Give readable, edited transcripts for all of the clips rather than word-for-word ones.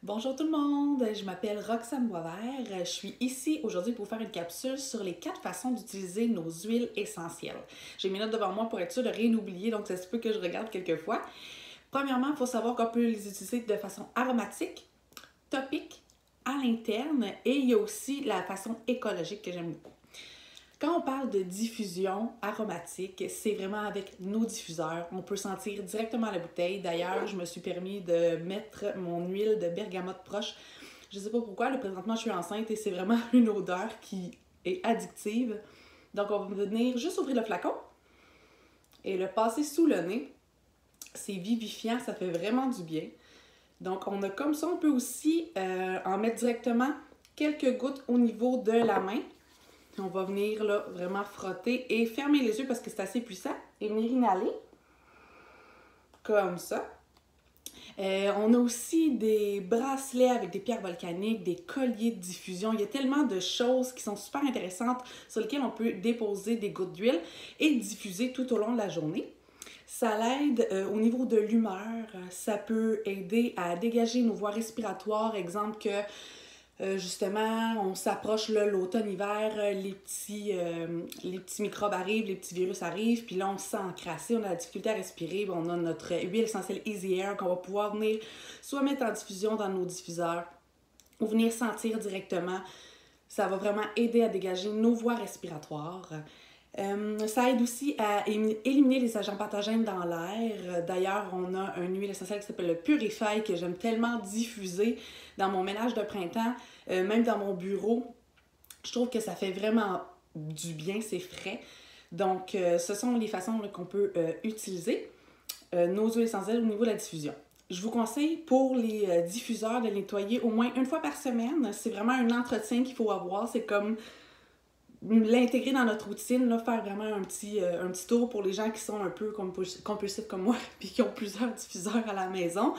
Bonjour tout le monde, je m'appelle Roxane Boisvert. Je suis ici aujourd'hui pour faire une capsule sur les 4 façons d'utiliser nos huiles essentielles. J'ai mes notes devant moi pour être sûre de rien oublier, donc ça se peut que je regarde quelques fois. Premièrement, il faut savoir qu'on peut les utiliser de façon aromatique, topique, à l'interne et il y a aussi la façon écologique que j'aime beaucoup. Quand on parle de diffusion aromatique, c'est vraiment avec nos diffuseurs. On peut sentir directement la bouteille. D'ailleurs, je me suis permis de mettre mon huile de bergamote proche. Je ne sais pas pourquoi, là, présentement, je suis enceinte et c'est vraiment une odeur qui est addictive. Donc, on va venir juste ouvrir le flacon et le passer sous le nez. C'est vivifiant, ça fait vraiment du bien. Donc, on a comme ça, on peut aussi en mettre directement quelques gouttes au niveau de la main. On va venir là vraiment frotter et fermer les yeux parce que c'est assez puissant et venir inhaler comme ça. On a aussi des bracelets avec des pierres volcaniques, des colliers de diffusion. Il y a tellement de choses qui sont super intéressantes sur lesquelles on peut déposer des gouttes d'huile et diffuser tout au long de la journée. Ça l'aide au niveau de l'humeur. Ça peut aider à dégager nos voies respiratoires. Exemple que justement, on s'approche l'automne-hiver, les petits microbes arrivent, les petits virus arrivent, puis là, on se sent encrassé, on a la difficulté à respirer, on a notre huile essentielle Easy Air qu'on va pouvoir venir soit mettre en diffusion dans nos diffuseurs ou venir sentir directement. Ça va vraiment aider à dégager nos voies respiratoires. Ça aide aussi à éliminer les agents pathogènes dans l'air. D'ailleurs, on a une huile essentielle qui s'appelle le Purify que j'aime tellement diffuser dans mon ménage de printemps, même dans mon bureau. Je trouve que ça fait vraiment du bien, c'est frais. Donc, ce sont les façons qu'on peut utiliser nos huiles essentielles au niveau de la diffusion. Je vous conseille pour les diffuseurs de les nettoyer au moins une fois par semaine. C'est vraiment un entretien qu'il faut avoir. C'est comme l'intégrer dans notre routine, là, faire vraiment un petit tour pour les gens qui sont un peu compulsifs comme moi puis qui ont plusieurs diffuseurs à la maison.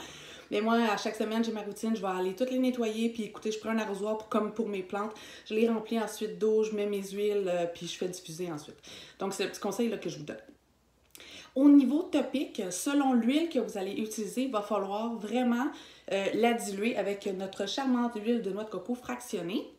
Mais moi, à chaque semaine, j'ai ma routine, je vais aller toutes les nettoyer, puis écoutez, je prends un arrosoir comme pour mes plantes, je les remplis ensuite d'eau, je mets mes huiles, puis je fais diffuser ensuite. Donc, c'est le petit conseil là, que je vous donne. Au niveau topique, selon l'huile que vous allez utiliser, il va falloir vraiment la diluer avec notre charmante huile de noix de coco fractionnée.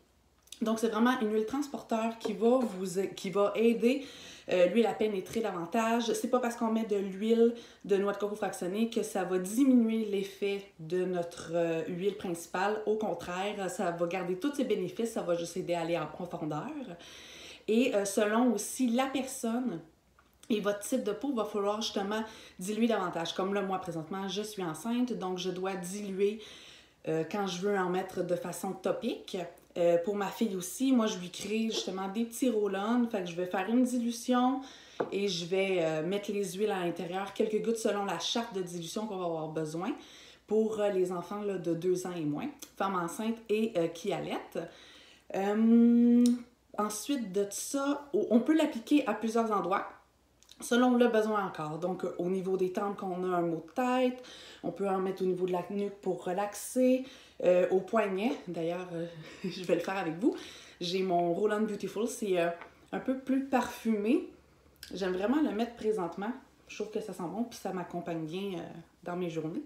Donc, c'est vraiment une huile transporteur qui va aider l'huile à pénétrer davantage. C'est pas parce qu'on met de l'huile de noix de coco fractionnée que ça va diminuer l'effet de notre huile principale. Au contraire, ça va garder tous ses bénéfices, ça va juste aider à aller en profondeur. Et selon aussi la personne et votre type de peau, il va falloir justement diluer davantage. Comme là, moi, présentement, je suis enceinte, donc je dois diluer quand je veux en mettre de façon topique. Pour ma fille aussi, moi je lui crée justement des petits roll-on, fait que je vais faire une dilution et je vais mettre les huiles à l'intérieur, quelques gouttes selon la charte de dilution qu'on va avoir besoin pour les enfants là, de 2 ans et moins, femmes enceintes et qui allaitent. Ensuite de ça, on peut l'appliquer à plusieurs endroits selon le besoin encore. Donc, au niveau des tempes, qu'on a un maux de tête, on peut en mettre au niveau de la nuque pour relaxer, au poignet. D'ailleurs, je vais le faire avec vous. J'ai mon Roll-On Beautiful, c'est un peu plus parfumé. J'aime vraiment le mettre présentement. Je trouve que ça sent bon, puis ça m'accompagne bien dans mes journées.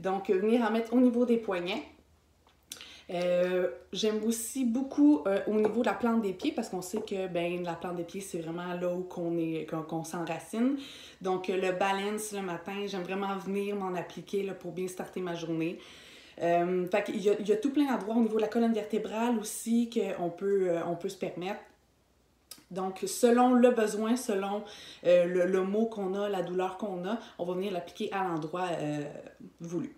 Donc, venir en mettre au niveau des poignets. J'aime aussi beaucoup au niveau de la plante des pieds parce qu'on sait que la plante des pieds c'est vraiment là où qu'on s'enracine. Donc le balance le matin, j'aime vraiment venir m'en appliquer là, pour bien starter ma journée. Fait qu'il y a tout plein d'endroits au niveau de la colonne vertébrale aussi qu'on peut se permettre. Donc, selon le besoin, selon le mot qu'on a, la douleur qu'on a, on va venir l'appliquer à l'endroit voulu.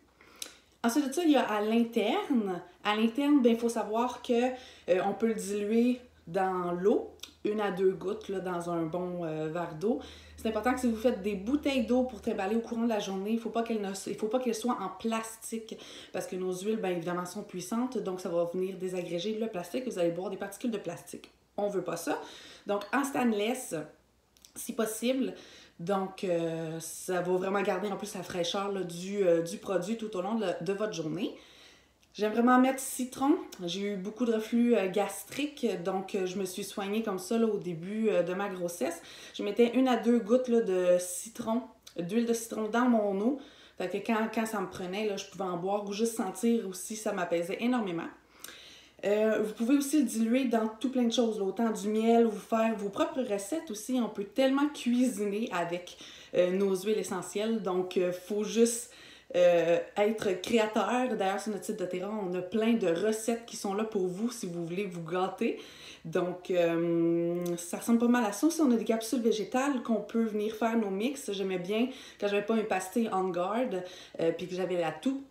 Ensuite de ça, il y a à l'interne. À l'interne, il faut savoir qu'on peut le diluer dans l'eau, 1 à 2 gouttes là, dans un bon verre d'eau. C'est important que si vous faites des bouteilles d'eau pour trimballer au courant de la journée, il ne faut pas qu'elles soient en plastique parce que nos huiles, bien évidemment, sont puissantes, donc ça va venir désagréger le plastique. Vous allez boire des particules de plastique. On ne veut pas ça. Donc, en stainless, si possible. Donc, ça va vraiment garder en plus la fraîcheur là, du produit tout au long de votre journée. J'aime vraiment mettre citron. J'ai eu beaucoup de reflux gastrique, donc je me suis soignée comme ça là, au début de ma grossesse. Je mettais 1 à 2 gouttes là, d'huile de citron dans mon eau Fait que quand ça me prenait, là, je pouvais en boire ou juste sentir aussi, ça m'apaisait énormément. Vous pouvez aussi le diluer dans tout plein de choses, là, autant du miel, vous faire vos propres recettes aussi. On peut tellement cuisiner avec nos huiles essentielles, donc faut juste être créateur. D'ailleurs, sur notre site de Terra, on a plein de recettes qui sont là pour vous si vous voulez vous gâter. Donc, ça ressemble pas mal à ça. Aussi, on a des capsules végétales qu'on peut venir faire nos mix. J'aimais bien quand j'avais pas un pastilles On Guard, puis que j'avais la toux.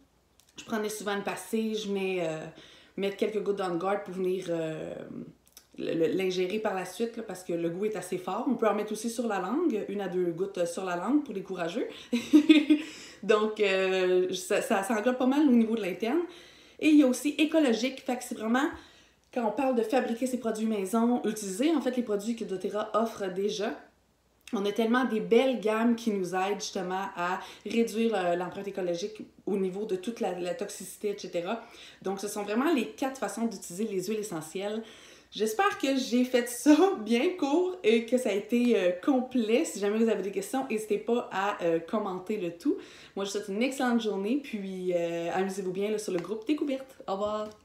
Je prenais souvent une pastille, je mettre quelques gouttes d'On Guard pour venir l'ingérer par la suite, là, parce que le goût est assez fort. On peut en mettre aussi sur la langue, 1 à 2 gouttes sur la langue pour les courageux. Donc, ça englobe pas mal au niveau de l'interne. Et il y a aussi écologique, fait que c'est vraiment, quand on parle de fabriquer ses produits maison, utiliser en fait les produits que doTERRA offre déjà. On a tellement des belles gammes qui nous aident justement à réduire l'empreinte écologique au niveau de toute la toxicité, etc. Donc, ce sont vraiment les 4 façons d'utiliser les huiles essentielles. J'espère que j'ai fait ça bien court et que ça a été complet. Si jamais vous avez des questions, n'hésitez pas à commenter le tout. Moi, je vous souhaite une excellente journée, puis amusez-vous bien là, sur le groupe Découverte. Au revoir!